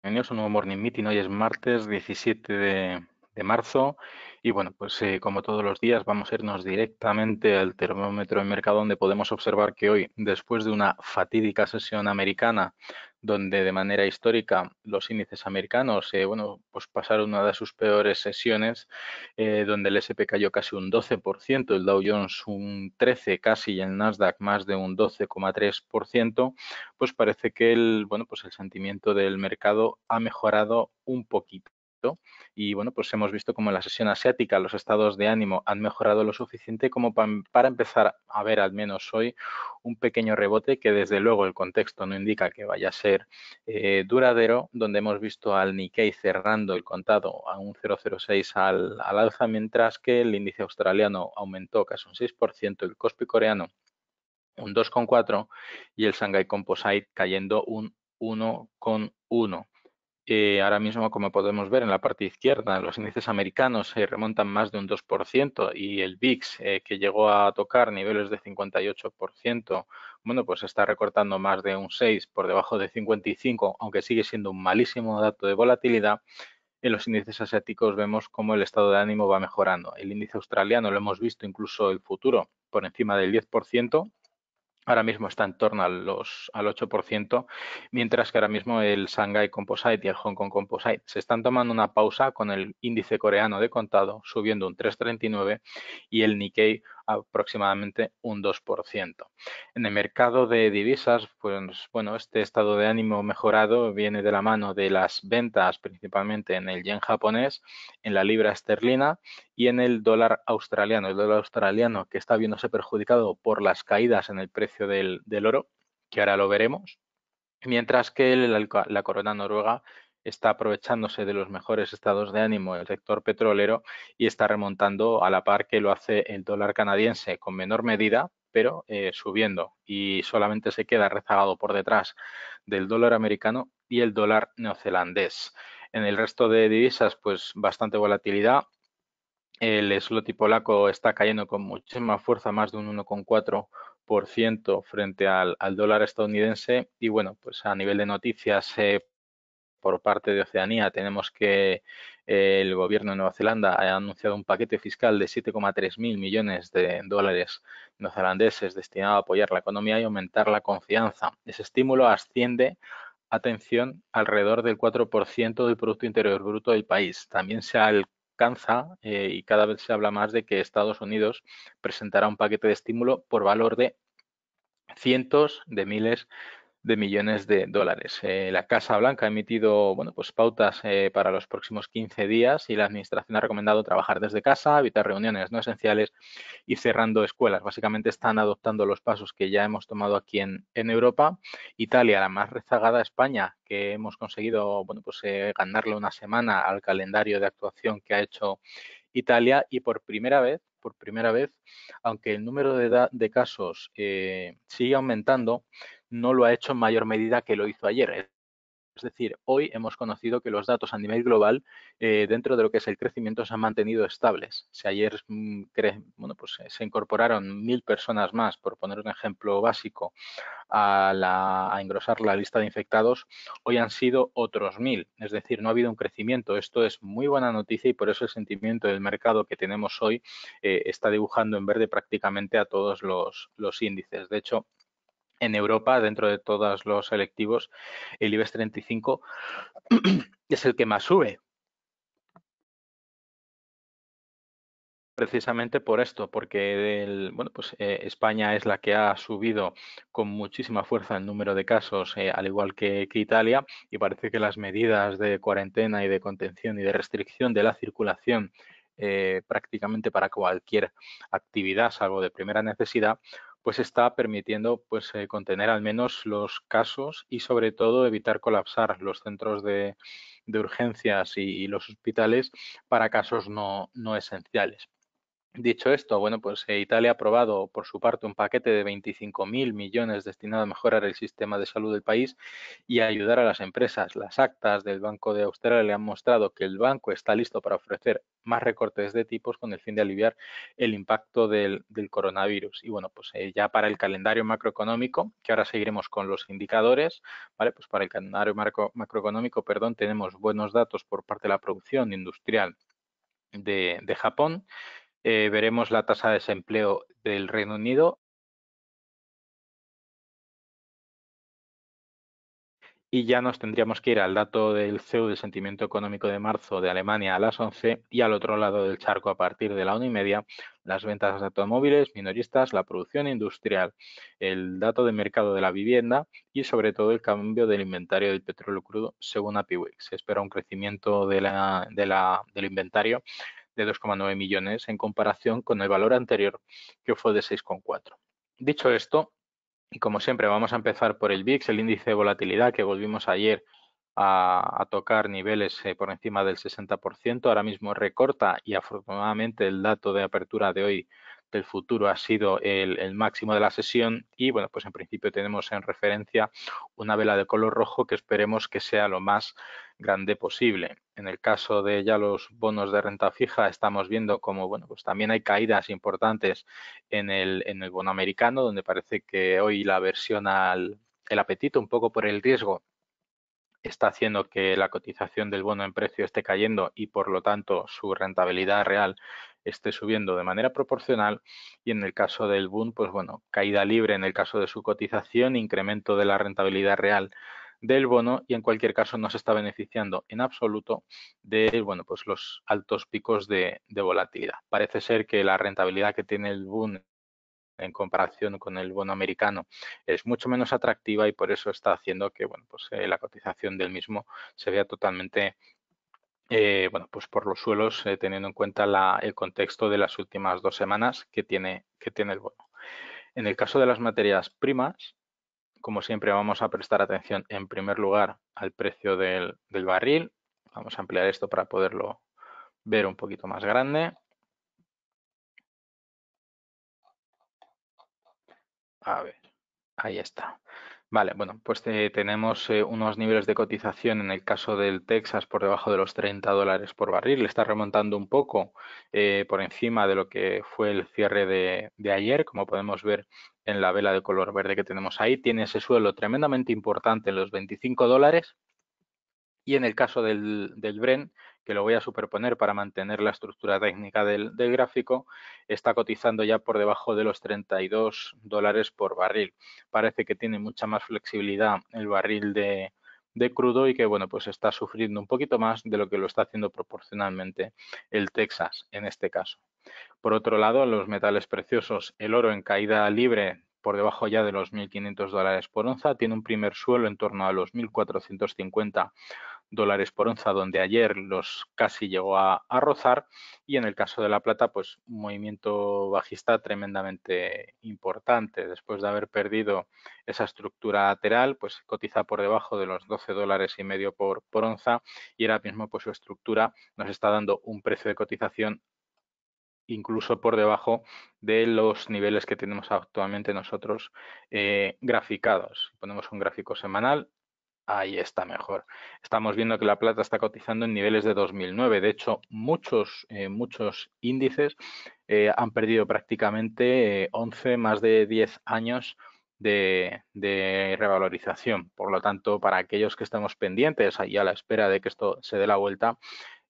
Bienvenidos a un nuevo Morning Meeting. Hoy es martes 17 de marzo y bueno, pues como todos los días vamos a irnos directamente al termómetro de mercado donde podemos observar que hoy, después de una fatídica sesión americana donde de manera histórica los índices americanos bueno, pues pasaron una de sus peores sesiones, donde el S&P cayó casi un 12%, el Dow Jones un 13% casi y el Nasdaq más de un 12,3%, pues parece que bueno, pues el sentimiento del mercado ha mejorado un poquito. Y bueno, pues hemos visto como en la sesión asiática los estados de ánimo han mejorado lo suficiente como para empezar a ver al menos hoy un pequeño rebote que desde luego el contexto no indica que vaya a ser duradero, donde hemos visto al Nikkei cerrando el contado a un 0,06 al alza, mientras que el índice australiano aumentó casi un 6%, el Kospi coreano un 2,4 y el Shanghai Composite cayendo un 1,1. Ahora mismo, como podemos ver en la parte izquierda, los índices americanos se remontan más de un 2% y el VIX, que llegó a tocar niveles de 58%, bueno, pues está recortando más de un 6 por debajo de 55, aunque sigue siendo un malísimo dato de volatilidad. En los índices asiáticos vemos cómo el estado de ánimo va mejorando. El índice australiano lo hemos visto incluso el futuro por encima del 10%. Ahora mismo está en torno al 8%, mientras que ahora mismo el Shanghai Composite y el Hong Kong Composite se están tomando una pausa con el índice coreano de contado subiendo un 3,39 y el Nikkei aproximadamente un 2%. En el mercado de divisas, pues bueno, este estado de ánimo mejorado viene de la mano de las ventas principalmente en el yen japonés, en la libra esterlina y en el dólar australiano. El dólar australiano que está viéndose perjudicado por las caídas en el precio del oro, que ahora lo veremos, mientras que la corona noruega está aprovechándose de los mejores estados de ánimo del sector petrolero y está remontando a la par que lo hace el dólar canadiense con menor medida, pero subiendo y solamente se queda rezagado por detrás del dólar americano y el dólar neozelandés. En el resto de divisas, pues bastante volatilidad. El zloty polaco está cayendo con muchísima fuerza, más de un 1,4% frente al dólar estadounidense. Y bueno, pues a nivel de noticias, por parte de Oceanía tenemos que el gobierno de Nueva Zelanda ha anunciado un paquete fiscal de 7,3 mil millones de dólares neozelandeses destinado a apoyar la economía y aumentar la confianza. Ese estímulo asciende, atención, alrededor del 4% del Producto Interior Bruto del país. También se alcanza y cada vez se habla más de que Estados Unidos presentará un paquete de estímulo por valor de cientos de miles de millones de dólares. La Casa Blanca ha emitido, bueno, pues pautas para los próximos 15 días y la Administración ha recomendado trabajar desde casa, evitar reuniones no esenciales y cerrando escuelas. Básicamente están adoptando los pasos que ya hemos tomado aquí en Europa. Italia, la más rezagada, España, que hemos conseguido, bueno, pues ganarle una semana al calendario de actuación que ha hecho Italia y por primera vez, aunque el número de casos sigue aumentando, no lo ha hecho en mayor medida que lo hizo ayer. Es decir, hoy hemos conocido que los datos a nivel global, dentro de lo que es el crecimiento, se han mantenido estables. Si ayer bueno, pues, se incorporaron 1.000 personas más, por poner un ejemplo básico, a engrosar la lista de infectados, hoy han sido otros 1.000. Es decir, no ha habido un crecimiento. Esto es muy buena noticia y por eso el sentimiento del mercado que tenemos hoy está dibujando en verde prácticamente a todos los índices. De hecho, en Europa, dentro de todos los selectivos, el IBEX 35 es el que más sube. Precisamente por esto, porque bueno, pues, España es la que ha subido con muchísima fuerza el número de casos, al igual que Italia, y parece que las medidas de cuarentena y de contención y de restricción de la circulación prácticamente para cualquier actividad, salvo de primera necesidad, pues está permitiendo pues contener al menos los casos y sobre todo evitar colapsar los centros de urgencias y los hospitales para casos no esenciales. Dicho esto, bueno, pues Italia ha aprobado por su parte un paquete de 25.000 millones destinado a mejorar el sistema de salud del país y a ayudar a las empresas. Las actas del Banco de Australia han mostrado que el banco está listo para ofrecer más recortes de tipos con el fin de aliviar el impacto del coronavirus. Y bueno, pues ya para el calendario macroeconómico, que ahora seguiremos con los indicadores, ¿vale? Pues para el calendario macroeconómico, perdón, tenemos buenos datos por parte de la producción industrial de Japón. Veremos la tasa de desempleo del Reino Unido y ya nos tendríamos que ir al dato del CEU, del sentimiento económico de marzo de Alemania a las 11 y al otro lado del charco a partir de la 1:30 las ventas de automóviles, minoristas, la producción industrial, el dato de mercado de la vivienda y sobre todo el cambio del inventario del petróleo crudo según APIWEX. Se espera un crecimiento del inventario de 2,9 millones en comparación con el valor anterior que fue de 6,4. Dicho esto, y como siempre vamos a empezar por el VIX, el índice de volatilidad que volvimos ayer a tocar niveles por encima del 60%, ahora mismo recorta y afortunadamente el dato de apertura de hoy del futuro ha sido el máximo de la sesión y bueno, pues en principio tenemos en referencia una vela de color rojo que esperemos que sea lo más grande posible. En el caso de ya los bonos de renta fija estamos viendo como bueno, pues también hay caídas importantes en el bono americano, donde parece que hoy la aversión el apetito un poco por el riesgo está haciendo que la cotización del bono en precio esté cayendo y por lo tanto su rentabilidad real esté subiendo de manera proporcional y en el caso del Bund, pues bueno, caída libre en el caso de su cotización, incremento de la rentabilidad real del bono y en cualquier caso no se está beneficiando en absoluto de bueno, pues los altos picos de volatilidad. Parece ser que la rentabilidad que tiene el Bund en comparación con el bono americano es mucho menos atractiva y por eso está haciendo que bueno, pues, la cotización del mismo se vea totalmente bueno, pues por los suelos, teniendo en cuenta el contexto de las últimas 2 semanas que tiene el bono. En el caso de las materias primas, como siempre, vamos a prestar atención en primer lugar al precio del barril. Vamos a ampliar esto para poderlo ver un poquito más grande. A ver, ahí está. Vale, bueno, pues tenemos unos niveles de cotización en el caso del Texas por debajo de los $30 por barril. Le está remontando un poco por encima de lo que fue el cierre de ayer, como podemos ver en la vela de color verde que tenemos ahí. Tiene ese suelo tremendamente importante en los $25. Y en el caso del Brent, que lo voy a superponer para mantener la estructura técnica del gráfico, está cotizando ya por debajo de los $32 por barril. Parece que tiene mucha más flexibilidad el barril de crudo y que bueno, pues está sufriendo un poquito más de lo que lo está haciendo proporcionalmente el Texas en este caso. Por otro lado, los metales preciosos, el oro en caída libre por debajo ya de los $1.500 por onza, tiene un primer suelo en torno a los $1.450 por onza, donde ayer los casi llegó a rozar, y en el caso de la plata, pues un movimiento bajista tremendamente importante. Después de haber perdido esa estructura lateral, pues cotiza por debajo de los $12,5 por onza, y ahora mismo pues su estructura nos está dando un precio de cotización incluso por debajo de los niveles que tenemos actualmente nosotros graficados. Ponemos un gráfico semanal. Ahí está mejor. Estamos viendo que la plata está cotizando en niveles de 2009. De hecho, muchos índices han perdido prácticamente 11, más de 10 años de revalorización. Por lo tanto, para aquellos que estamos pendientes ahí a la espera de que esto se dé la vuelta,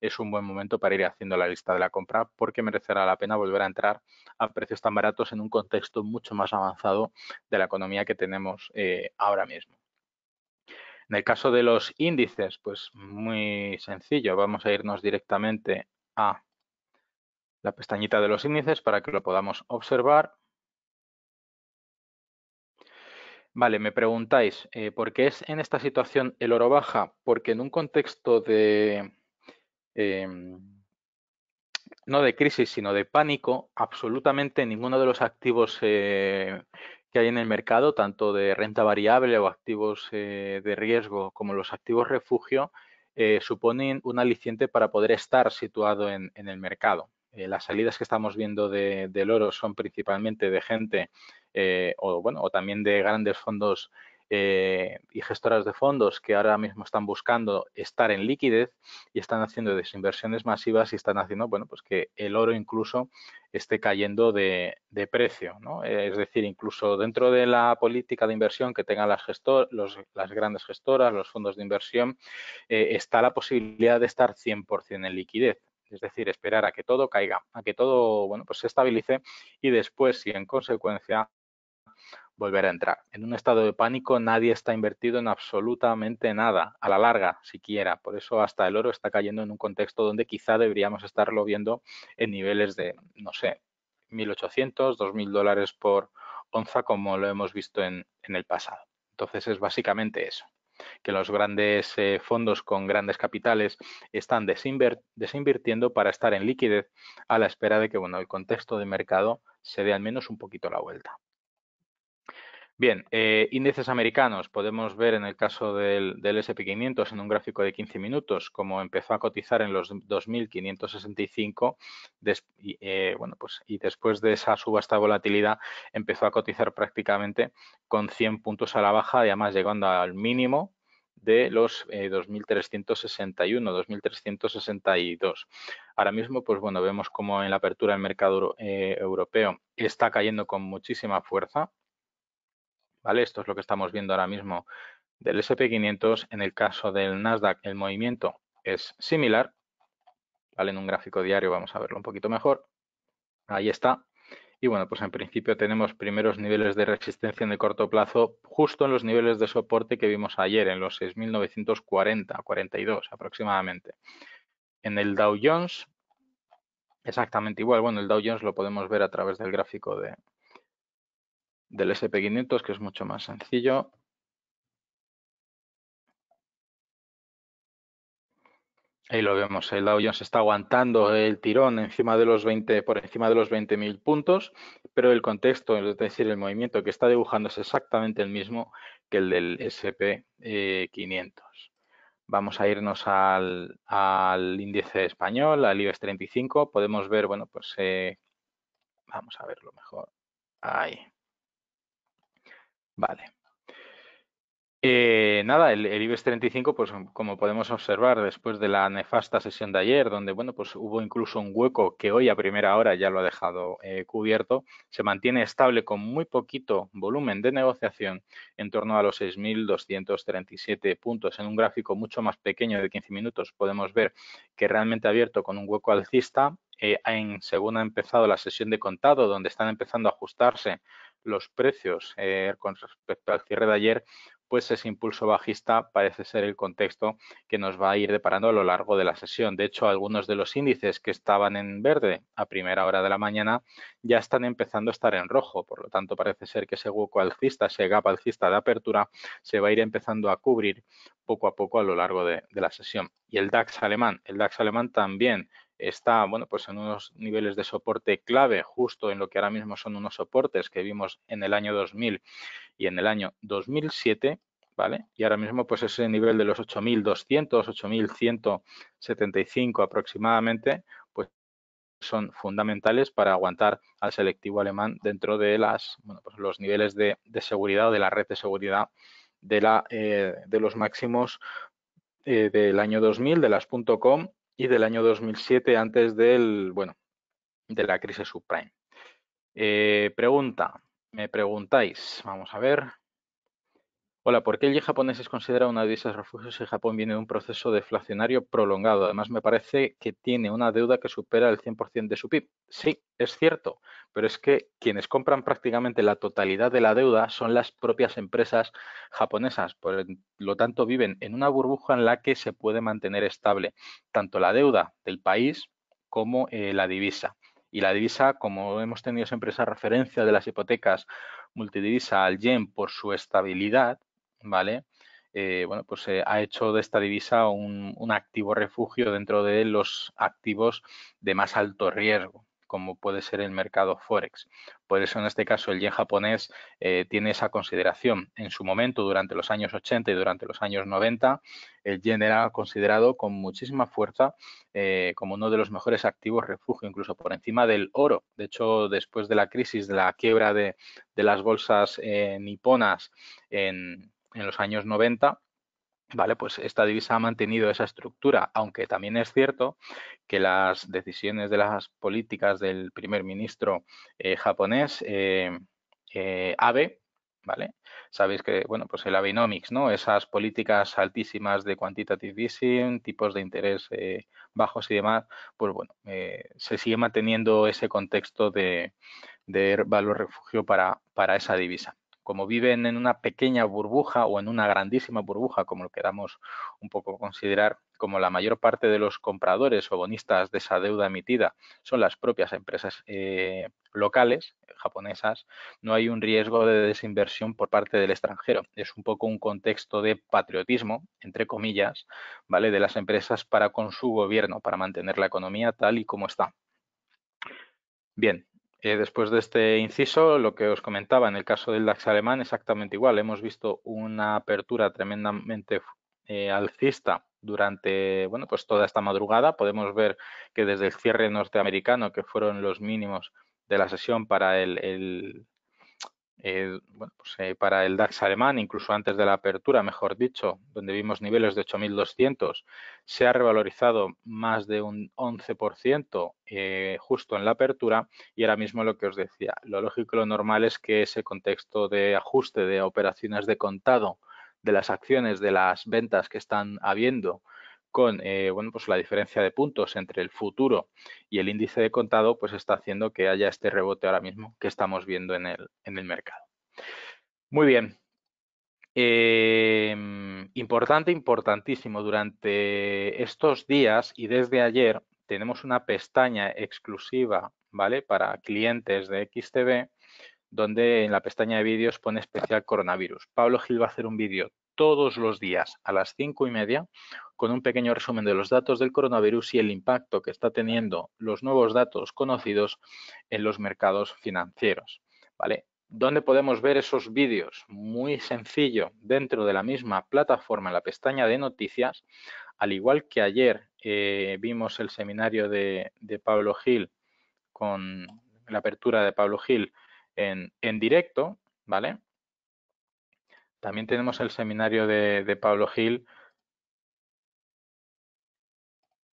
es un buen momento para ir haciendo la lista de la compra porque merecerá la pena volver a entrar a precios tan baratos en un contexto mucho más avanzado de la economía que tenemos ahora mismo. En el caso de los índices, pues muy sencillo, vamos a irnos directamente a la pestañita de los índices para que lo podamos observar. Vale, me preguntáis, ¿por qué es en esta situación el oro baja? Porque en un contexto em, no de crisis, sino de pánico, absolutamente ninguno de los activos que hay en el mercado, tanto de renta variable o activos de riesgo como los activos refugio, suponen un aliciente para poder estar situado en el mercado. las salidas que estamos viendo del oro son principalmente de gente o también de grandes fondos y gestoras de fondos que ahora mismo están buscando estar en liquidez y están haciendo desinversiones masivas y están haciendo, bueno, pues que el oro incluso esté cayendo de precio, ¿no? Es decir, incluso dentro de la política de inversión que tengan las grandes gestoras, los fondos de inversión, está la posibilidad de estar 100% en liquidez. Es decir, esperar a que todo caiga, a que todo, bueno, pues se estabilice y después, si en consecuencia, volver a entrar. En un estado de pánico nadie está invertido en absolutamente nada, a la larga siquiera. Por eso hasta el oro está cayendo en un contexto donde quizá deberíamos estarlo viendo en niveles de, no sé, 1.800, 2.000 dólares por onza como lo hemos visto en el pasado. Entonces es básicamente eso, que los grandes fondos con grandes capitales están desinvirtiendo para estar en liquidez a la espera de que bueno, el contexto de mercado se dé al menos un poquito la vuelta. Bien, índices americanos. Podemos ver en el caso del S&P 500 en un gráfico de 15 minutos como empezó a cotizar en los 2.565 bueno, pues, y después de esa subasta de volatilidad empezó a cotizar prácticamente con 100 puntos a la baja y además llegando al mínimo de los 2.361, 2.362. Ahora mismo, pues bueno, vemos como en la apertura del mercado europeo está cayendo con muchísima fuerza. ¿Vale? Esto es lo que estamos viendo ahora mismo del S&P 500. En el caso del Nasdaq, el movimiento es similar, ¿vale? En un gráfico diario vamos a verlo un poquito mejor. Ahí está. Y bueno, pues en principio tenemos primeros niveles de resistencia en el corto plazo, justo en los niveles de soporte que vimos ayer, en los 6.940, 42 aproximadamente. En el Dow Jones, exactamente igual. Bueno, el Dow Jones lo podemos ver a través del gráfico del S&P 500, que es mucho más sencillo. Ahí lo vemos, el Dow Jones está aguantando el tirón encima de los 20, por encima de los 20.000 puntos, pero el contexto, es decir, el movimiento que está dibujando es exactamente el mismo que el del S&P 500. Vamos a irnos al índice español, al IBEX 35. Podemos ver, bueno, pues vamos a verlo mejor. Ahí. Vale. Nada, el IBEX 35, pues como podemos observar después de la nefasta sesión de ayer, donde bueno, pues hubo incluso un hueco que hoy a primera hora ya lo ha dejado cubierto, se mantiene estable con muy poquito volumen de negociación en torno a los 6.237 puntos. En un gráfico mucho más pequeño de 15 minutos podemos ver que realmente ha abierto con un hueco alcista. Según ha empezado la sesión de contado, donde están empezando a ajustarse los precios con respecto al cierre de ayer, pues ese impulso bajista parece ser el contexto que nos va a ir deparando a lo largo de la sesión. De hecho, algunos de los índices que estaban en verde a primera hora de la mañana ya están empezando a estar en rojo. Por lo tanto, parece ser que ese hueco alcista, ese gap alcista de apertura, se va a ir empezando a cubrir poco a poco a lo largo de la sesión. Y el DAX alemán también está, bueno, pues en unos niveles de soporte clave, justo en lo que ahora mismo son unos soportes que vimos en el año 2000 y en el año 2007, ¿vale? Y ahora mismo pues ese nivel de los 8.200, 8.175 aproximadamente, pues son fundamentales para aguantar al selectivo alemán dentro de bueno, pues los niveles de seguridad o de la red de seguridad de los máximos del año 2000, de las .com y del año 2007 antes bueno, de la crisis subprime. Me preguntáis, vamos a ver. Hola, ¿por qué el yen japonés es considerado una divisa de refugio si Japón viene de un proceso deflacionario prolongado? Además, me parece que tiene una deuda que supera el 100% de su PIB. Sí, es cierto, pero es que quienes compran prácticamente la totalidad de la deuda son las propias empresas japonesas. Por lo tanto, viven en una burbuja en la que se puede mantener estable tanto la deuda del país como la divisa. Y la divisa, como hemos tenido siempre esa referencia de las hipotecas multidivisa al yen por su estabilidad, ¿vale? Bueno, pues ha hecho de esta divisa un activo refugio dentro de los activos de más alto riesgo, como puede ser el mercado Forex. Por eso en este caso el yen japonés tiene esa consideración. En su momento, durante los años 80 y durante los años 90, el yen era considerado con muchísima fuerza como uno de los mejores activos refugio, incluso por encima del oro. De hecho, después de la crisis, de la quiebra de las bolsas niponas en los años 90, ¿vale? Pues esta divisa ha mantenido esa estructura, aunque también es cierto que las decisiones de las políticas del primer ministro japonés, Abe, ¿vale? Sabéis que, bueno, pues el Abenomics, ¿no? Esas políticas altísimas de quantitative easing, tipos de interés bajos y demás, pues bueno, se sigue manteniendo ese contexto de valor refugio para esa divisa. Como viven en una pequeña burbuja o en una grandísima burbuja, como lo queramos un poco considerar, como la mayor parte de los compradores o bonistas de esa deuda emitida son las propias empresas locales, japonesas, no hay un riesgo de desinversión por parte del extranjero. Es un poco un contexto de patriotismo, entre comillas, ¿vale? De las empresas para con su gobierno, para mantener la economía tal y como está. Bien, después de este inciso, lo que os comentaba en el caso del DAX alemán, exactamente igual. Hemos visto una apertura tremendamente alcista durante, bueno, pues toda esta madrugada. Podemos ver que desde el cierre norteamericano, que fueron los mínimos de la sesión para bueno, pues, para el DAX alemán, incluso antes de la apertura, mejor dicho, donde vimos niveles de 8.200, se ha revalorizado más de un 11% justo en la apertura y ahora mismo lo que os decía, lo lógico y lo normal es que ese contexto de ajuste de operaciones de contado de las acciones, de las ventas que están habiendo con bueno, pues la diferencia de puntos entre el futuro y el índice de contado, pues está haciendo que haya este rebote ahora mismo que estamos viendo en el mercado. Muy bien. Importante, importantísimo. Durante estos días y desde ayer tenemos una pestaña exclusiva, ¿vale? Para clientes de XTB, donde en la pestaña de vídeos pone especial coronavirus. Pablo Gil va a hacer un vídeo todos los días a las 5:30 con un pequeño resumen de los datos del coronavirus y el impacto que está teniendo los nuevos datos conocidos en los mercados financieros, ¿vale? ¿Dónde podemos ver esos vídeos? Muy sencillo, dentro de la misma plataforma, en la pestaña de noticias, al igual que ayer vimos el seminario de Pablo Gil con la apertura de Pablo Gil en directo, ¿vale? También tenemos el seminario de Pablo Gil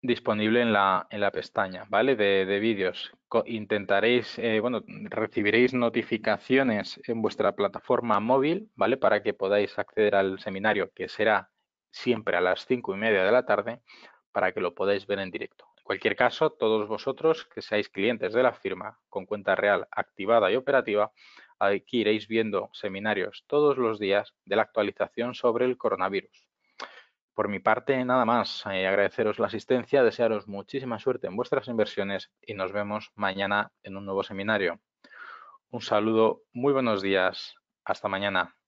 disponible en la pestaña, ¿vale? De vídeos. Intentaréis, bueno, recibiréis notificaciones en vuestra plataforma móvil, ¿vale? Para que podáis acceder al seminario, que será siempre a las 5:30 de la tarde, para que lo podáis ver en directo. En cualquier caso, todos vosotros que seáis clientes de la firma con cuenta real activada y operativa, aquí iréis viendo seminarios todos los días de la actualización sobre el coronavirus. Por mi parte, nada más. Agradeceros la asistencia, desearos muchísima suerte en vuestras inversiones y nos vemos mañana en un nuevo seminario. Un saludo, muy buenos días. Hasta mañana.